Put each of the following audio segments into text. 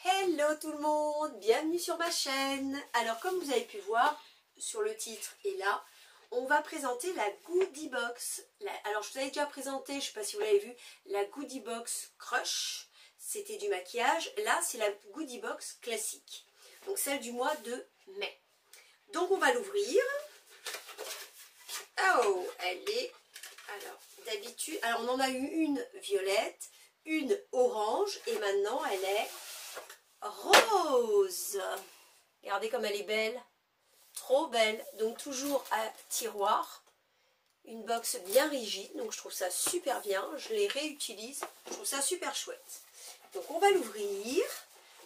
Hello tout le monde, bienvenue sur ma chaîne. Alors comme vous avez pu voir sur le titre et là, on va présenter la Goodie Box. Alors je vous avais déjà présenté, je ne sais pas si vous l'avez vu, la Goodie Box Crush. C'était du maquillage. Là c'est la Goodie Box classique. Donc celle du mois de mai. Donc on va l'ouvrir. Oh, elle est... Alors d'habitude, alors on en a eu une violette, une orange et maintenant elle est... rose. Regardez comme elle est belle, trop belle. Donc toujours à tiroir, une box bien rigide, donc je trouve ça super bien, je les réutilise, je trouve ça super chouette. Donc on va l'ouvrir.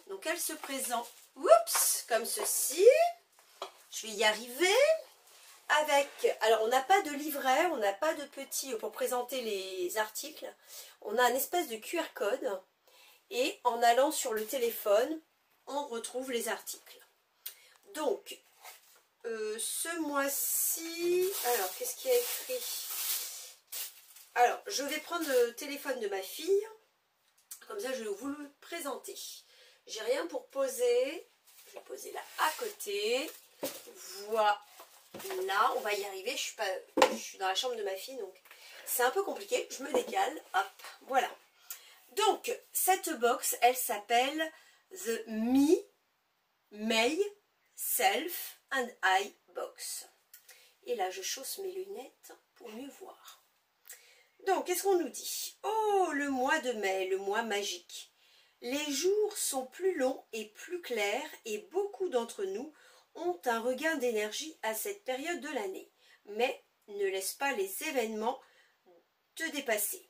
Donc elle se présente, oups, comme ceci. Je vais y arriver. Avec, alors on n'a pas de livret, on n'a pas de petit pour présenter les articles, on a un espèce de QR code. Et en allant sur le téléphone, on retrouve les articles. Donc, ce mois-ci... Alors, qu'est-ce qu'il y a écrit? Alors, je vais prendre le téléphone de ma fille. Comme ça, je vais vous le présenter. J'ai rien pour poser. Je vais poser là à côté. Voilà. On va y arriver. Je suis dans la chambre de ma fille, donc c'est un peu compliqué. Je me décale. Hop, voilà. Donc, cette box, elle s'appelle The Me, May, Self and I Box. Et là, je chausse mes lunettes pour mieux voir. Donc, qu'est-ce qu'on nous dit? Oh, le mois de mai, le mois magique. Les jours sont plus longs et plus clairs et beaucoup d'entre nous ont un regain d'énergie à cette période de l'année. Mais ne laisse pas les événements te dépasser.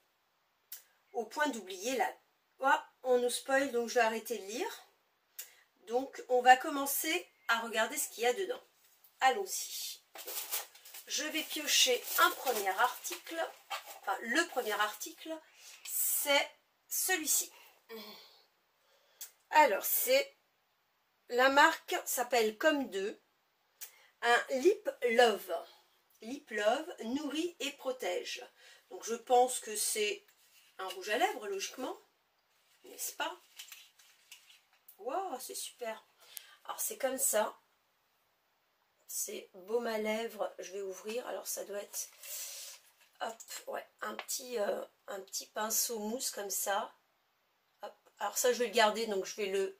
Au point d'oublier la... Oh, on nous spoil, donc je vais arrêter de lire. Donc, on va commencer à regarder ce qu'il y a dedans. Allons-y. Je vais piocher un premier article. Enfin, le premier article, c'est celui-ci. Alors, c'est... La marque s'appelle Comme 2. Un Lip Love. Lip Love nourrit et protège. Donc, je pense que c'est... un rouge à lèvres, logiquement, n'est-ce pas? Waouh, c'est super. Alors, c'est comme ça. C'est baume à lèvres. Je vais ouvrir. Alors, ça doit être... Hop, ouais, un petit pinceau mousse comme ça. Hop. Alors, ça, je vais le garder, donc je vais le...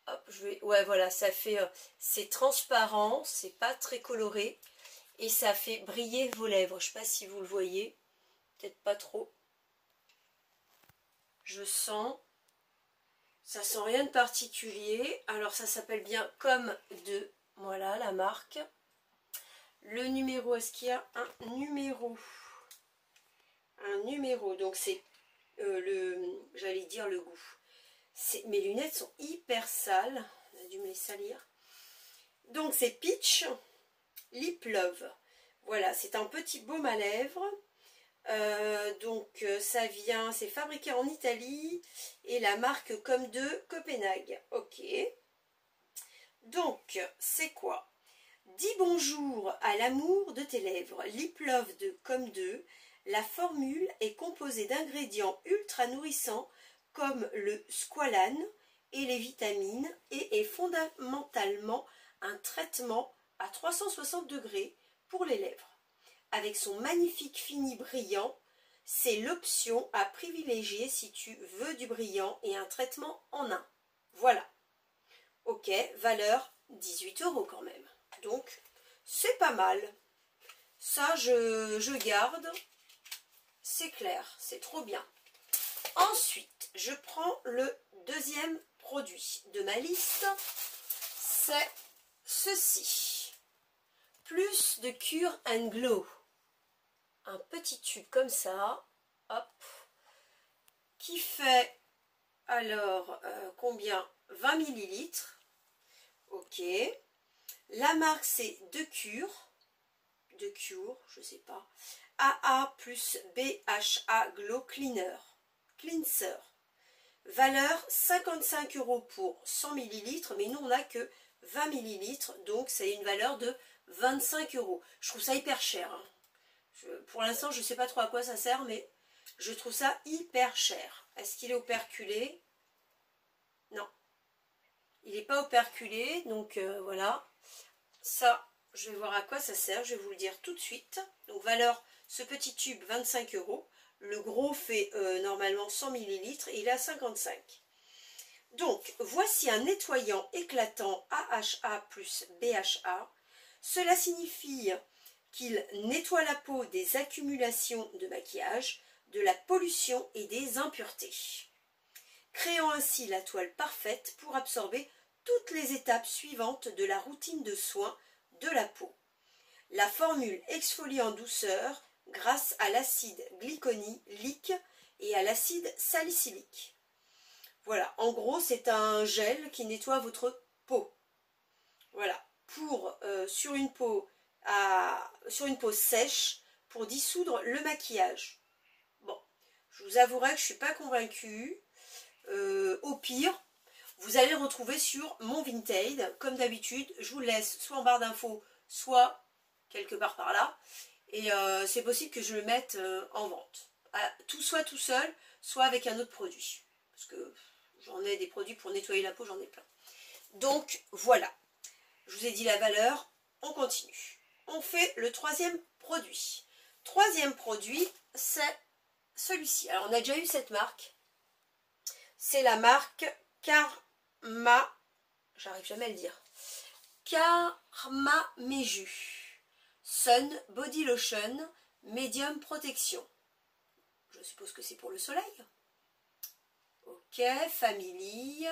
Hop, je vais... Ouais, voilà, ça fait... c'est transparent, c'est pas très coloré. Et ça fait briller vos lèvres. Je sais pas si vous le voyez. Peut-être pas trop. Je sens, ça sent rien de particulier. Alors ça s'appelle bien Comme 2, voilà la marque. Le numéro, est-ce qu'il y a un numéro? Un numéro, donc c'est j'allais dire le goût. Mes lunettes sont hyper sales, on a dû me les salir. Donc c'est Peach Lip Love. Voilà, c'est un petit baume à lèvres. Donc ça vient, c'est fabriqué en Italie et la marque Comme 2 Copenhague. Ok. Donc c'est quoi? Dis bonjour à l'amour de tes lèvres. Lip Love de Comme 2. La formule est composée d'ingrédients ultra nourrissants comme le squalane et les vitamines et est fondamentalement un traitement à 360 degrés pour les lèvres. Avec son magnifique fini brillant, c'est l'option à privilégier si tu veux du brillant et un traitement en un. Voilà. Ok, valeur 18 € quand même. Donc, c'est pas mal. Ça, je garde. C'est clair, c'est trop bien. Ensuite, je prends le deuxième produit de ma liste. C'est ceci. Plus de Cure and Glow. Un petit tube comme ça, hop, qui fait, alors, combien? 20 ml. Ok. La marque, c'est De Cure, je sais pas. AA plus BHA Glow Cleanser. Valeur 55 € pour 100 ml, mais nous, on n'a que 20 ml, donc c'est une valeur de 25 €. Je trouve ça hyper cher, hein. Pour l'instant, je ne sais pas trop à quoi ça sert, mais je trouve ça hyper cher. Est-ce qu'il est operculé? Non. n'est pas operculé, donc voilà. Ça, je vais voir à quoi ça sert, je vais vous le dire tout de suite. Donc valeur, ce petit tube 25 €. Le gros fait normalement 100 ml et il est à 55. Donc voici un nettoyant éclatant AHA plus BHA. Cela signifie qu'il nettoie la peau des accumulations de maquillage, de la pollution et des impuretés, créant ainsi la toile parfaite pour absorber toutes les étapes suivantes de la routine de soins de la peau. La formule exfolie en douceur grâce à l'acide glycolique et à l'acide salicylique. Voilà, en gros c'est un gel qui nettoie votre peau. Voilà, pour sur une peau sèche pour dissoudre le maquillage. Bon, je vous avouerai que je ne suis pas convaincue. Au pire, vous allez le retrouver sur mon Vinted. Comme d'habitude, je vous le laisse soit en barre d'infos, soit quelque part par là. Et c'est possible que je le mette en vente. Soit tout seul, soit avec un autre produit. Parce que j'en ai des produits pour nettoyer la peau, j'en ai plein. Donc voilà, je vous ai dit la valeur, on continue. On fait le troisième produit. Troisième produit, c'est celui-ci. Alors on a déjà eu cette marque. C'est la marque Karma, j'arrive jamais à le dire, Karma Meju Sun Body Lotion Medium Protection. Je suppose que c'est pour le soleil. Ok, Family.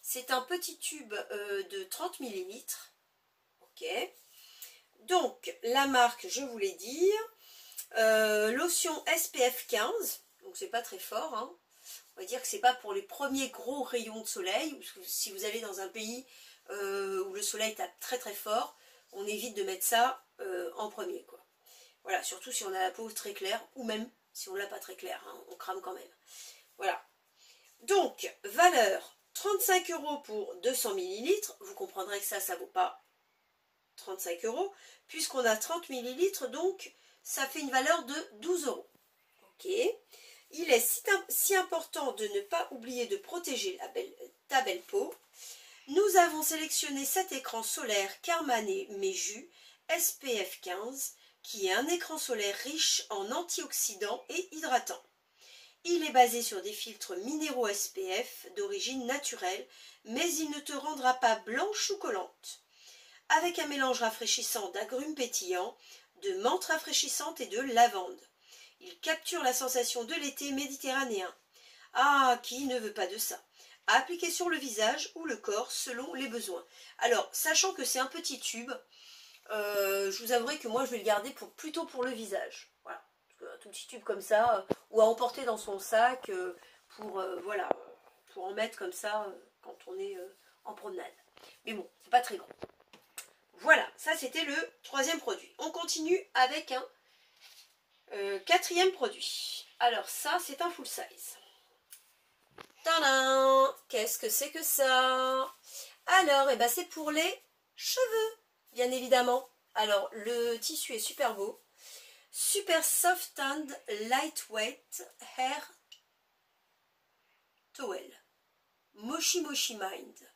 C'est un petit tube de 30 ml. Ok. Donc, la marque, je vous l'ai dit. Lotion SPF 15. Donc, c'est pas très fort, hein. On va dire que c'est pas pour les premiers gros rayons de soleil. Ou si vous allez dans un pays où le soleil tape très très fort, on évite de mettre ça en premier, quoi. Voilà, surtout si on a la peau très claire, ou même si on l'a pas très claire, hein, on crame quand même. Voilà. Donc, valeur 35 € pour 200 ml. Vous comprendrez que ça vaut pas 35 €, puisqu'on a 30 ml, donc ça fait une valeur de 12 €. Ok. Il est si important de ne pas oublier de protéger ta belle peau. Nous avons sélectionné cet écran solaire Karma Meju SPF 15, qui est un écran solaire riche en antioxydants et hydratants. Il est basé sur des filtres minéraux SPF d'origine naturelle, mais il ne te rendra pas blanche ou collante. Avec un mélange rafraîchissant d'agrumes pétillants, de menthe rafraîchissante et de lavande. Il capture la sensation de l'été méditerranéen. Ah, qui ne veut pas de ça? À appliquer sur le visage ou le corps selon les besoins. Alors, sachant que c'est un petit tube, je vous avouerai que moi je vais le garder plutôt pour le visage. Voilà, un tout petit tube comme ça, ou à emporter dans son sac voilà, pour en mettre comme ça quand on est en promenade. Mais bon, c'est pas très grand. Voilà, ça c'était le troisième produit. On continue avec un quatrième produit. Alors ça, c'est un full size. Tadam! Qu'est-ce que c'est que ça? Alors, ben, c'est pour les cheveux, bien évidemment. Alors, le tissu est super beau. Super soft and lightweight hair towel. Moshi Moshi Mind.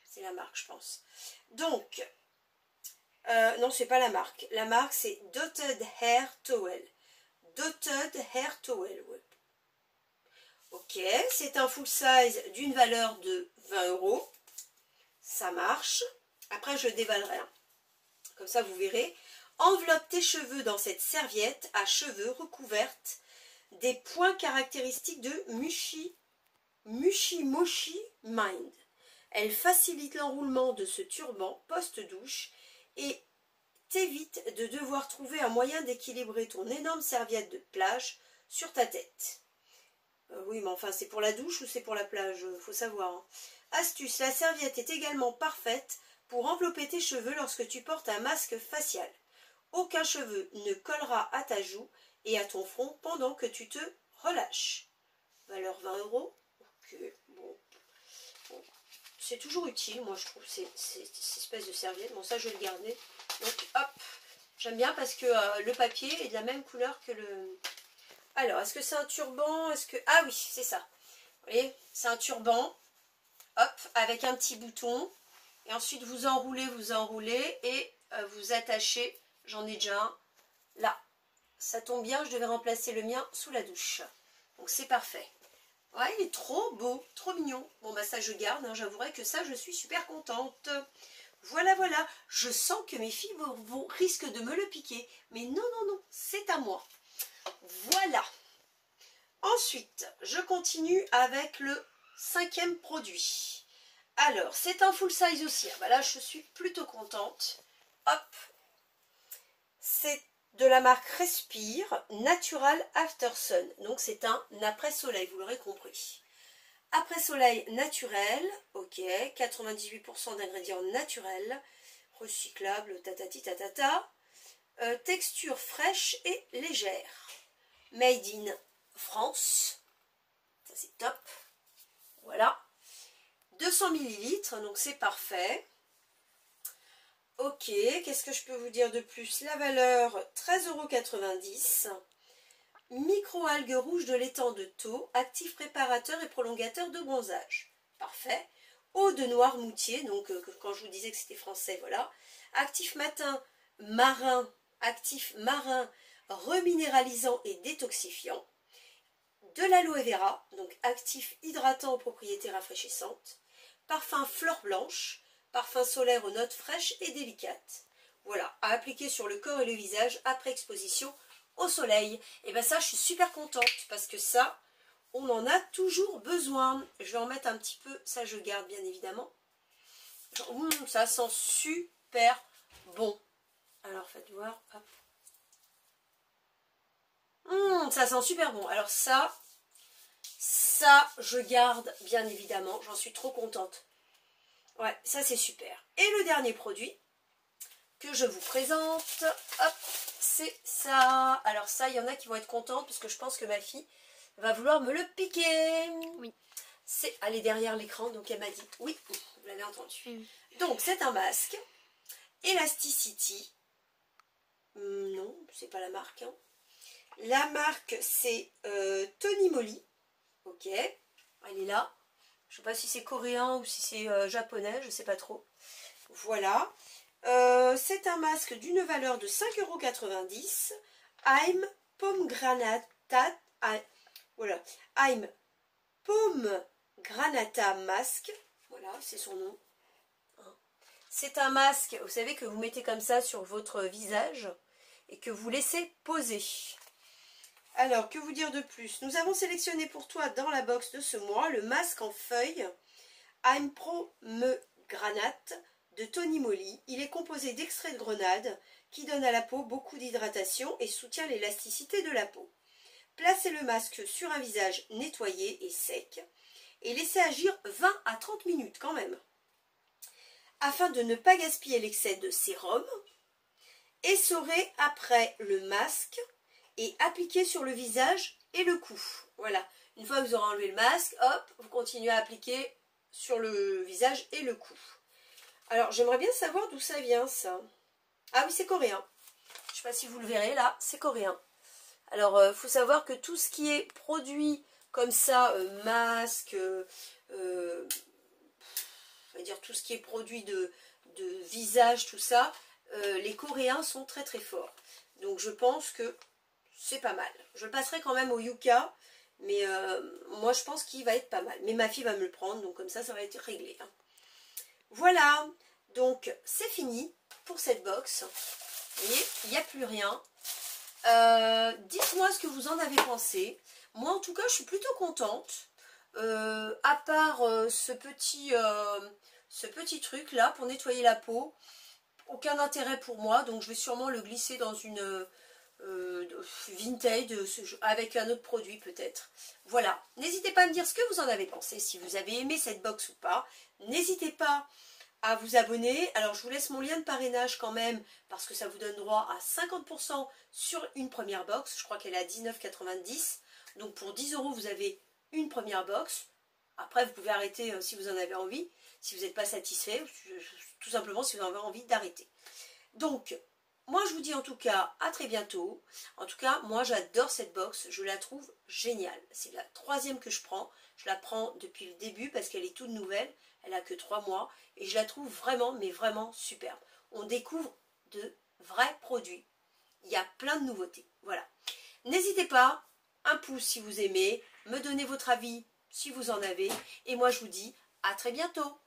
C'est la marque, je pense. Donc, non, c'est pas la marque. La marque, c'est Dotted Hair Towel. Dotted Hair Towel, ouais. Ok, c'est un full size d'une valeur de 20 €. Ça marche. Après, je déballerai. Comme ça, vous verrez. Enveloppe tes cheveux dans cette serviette à cheveux recouverte des points caractéristiques de Moshi Moshi Mind. Elle facilite l'enroulement de ce turban post-douche et t'évite de devoir trouver un moyen d'équilibrer ton énorme serviette de plage sur ta tête. Oui, mais enfin, c'est pour la douche ou c'est pour la plage? Faut savoir. Hein. Astuce, la serviette est également parfaite pour envelopper tes cheveux lorsque tu portes un masque facial. Aucun cheveu ne collera à ta joue et à ton front pendant que tu te relâches. Valeur 20 €. Ok, bon. C'est toujours utile, moi je trouve, cette espèce de serviette. Bon, ça je vais le garder. Donc hop, j'aime bien parce que le papier est de la même couleur que le... Alors, est-ce que c'est un turban? Ah oui, c'est ça. Vous voyez, c'est un turban, hop, avec un petit bouton. Et ensuite, vous enroulez et vous attachez. J'en ai déjà un là. Ça tombe bien, je devais remplacer le mien sous la douche. Donc c'est parfait. Ouais, il est trop beau, trop mignon. Bon, bah ça je garde, hein, j'avouerai que ça, je suis super contente. Voilà, voilà. Je sens que mes filles risquent de me le piquer. Mais non, non, non, c'est à moi. Voilà. Ensuite, je continue avec le 5e produit. Alors, c'est un full size aussi. Ah bah là, je suis plutôt contente. Hop. C'est de la marque Respire Natural After Sun. Donc, c'est un après-soleil, vous l'aurez compris. Après-soleil naturel, ok. 98% d'ingrédients naturels. Recyclable, tatati tatata. Texture fraîche et légère. Made in France. Ça, c'est top. Voilà. 200 ml, donc c'est parfait. Ok, qu'est-ce que je peux vous dire de plus? La valeur, 13,90 €. Micro-algues rouges de l'étang de Thau, actif préparateur et prolongateur de bronzage. Parfait. Eau de Noirmoutier, donc quand je vous disais que c'était français, voilà. Actif marin, reminéralisant et détoxifiant. De l'aloe vera, donc actif hydratant aux propriétés rafraîchissantes. Parfum fleur blanche, parfum solaire aux notes fraîches et délicates. Voilà, à appliquer sur le corps et le visage après exposition au soleil. Et bien ça, je suis super contente parce que ça, on en a toujours besoin. Je vais en mettre un petit peu, ça je garde bien évidemment. Ça sent super bon. Alors faites voir, hop. Ça sent super bon. Alors ça, je garde bien évidemment. J'en suis trop contente. Ouais, ça c'est super. Et le dernier produit que je vous présente, hop, c'est ça. Alors ça, il y en a qui vont être contentes parce que je pense que ma fille va vouloir me le piquer. Oui. Elle est derrière l'écran, donc elle m'a dit oui, vous l'avez entendu. Oui. Donc c'est un masque Elasticity. Non, c'est pas la marque. Hein. La marque c'est Tony Moly. Ok, elle est là. Je ne sais pas si c'est coréen ou si c'est japonais, je ne sais pas trop. Voilà. C'est un masque d'une valeur de 5,90 €. I'm Pomegranata. Voilà. I'm Pomegranata Masque. Voilà, c'est son nom. C'est un masque, vous savez, que vous mettez comme ça sur votre visage et que vous laissez poser. Alors, que vous dire de plus? Nous avons sélectionné pour toi dans la box de ce mois le masque en feuille I'm Pomegranate de Tony Moly. Il est composé d'extrait de grenade qui donne à la peau beaucoup d'hydratation et soutient l'élasticité de la peau. Placez le masque sur un visage nettoyé et sec et laissez agir 20 à 30 minutes quand même. Afin de ne pas gaspiller l'excès de sérum, essorez après le masque et appliquez sur le visage et le cou. Voilà. Une fois que vous aurez enlevé le masque, hop, vous continuez à appliquer sur le visage et le cou. Alors, j'aimerais bien savoir d'où ça vient, ça. Ah oui, c'est coréen. Je ne sais pas si vous le verrez, là, c'est coréen. Alors, il faut savoir que tout ce qui est produit comme ça, masque, on va dire tout ce qui est produit de visage, tout ça, les Coréens sont très très forts. Donc, je pense que c'est pas mal. Je le passerai quand même au Yuka, mais moi, je pense qu'il va être pas mal. Mais ma fille va me le prendre, donc comme ça va être réglé. Hein. Voilà, donc c'est fini pour cette box. Vous voyez, il n'y a plus rien. Dites-moi ce que vous en avez pensé. Moi, en tout cas, je suis plutôt contente. À part ce petit truc là pour nettoyer la peau, aucun intérêt pour moi. Donc, je vais sûrement le glisser dans une vintage avec un autre produit peut-être. Voilà, n'hésitez pas à me dire ce que vous en avez pensé, si vous avez aimé cette box ou pas. N'hésitez pas à vous abonner. Alors je vous laisse mon lien de parrainage quand même, parce que ça vous donne droit à 50% sur une première box. Je crois qu'elle est à 19,90 €. Donc pour 10 € vous avez une première box. Après vous pouvez arrêter si vous en avez envie, si vous n'êtes pas satisfait, tout simplement si vous en avez envie d'arrêter. Donc moi, je vous dis en tout cas à très bientôt. En tout cas, moi, j'adore cette box. Je la trouve géniale. C'est la 3e que je prends. Je la prends depuis le début parce qu'elle est toute nouvelle. Elle a que 3 mois et je la trouve vraiment, mais vraiment superbe. On découvre de vrais produits. Il y a plein de nouveautés. Voilà. N'hésitez pas, un pouce si vous aimez, me donner votre avis si vous en avez. Et moi je vous dis à très bientôt.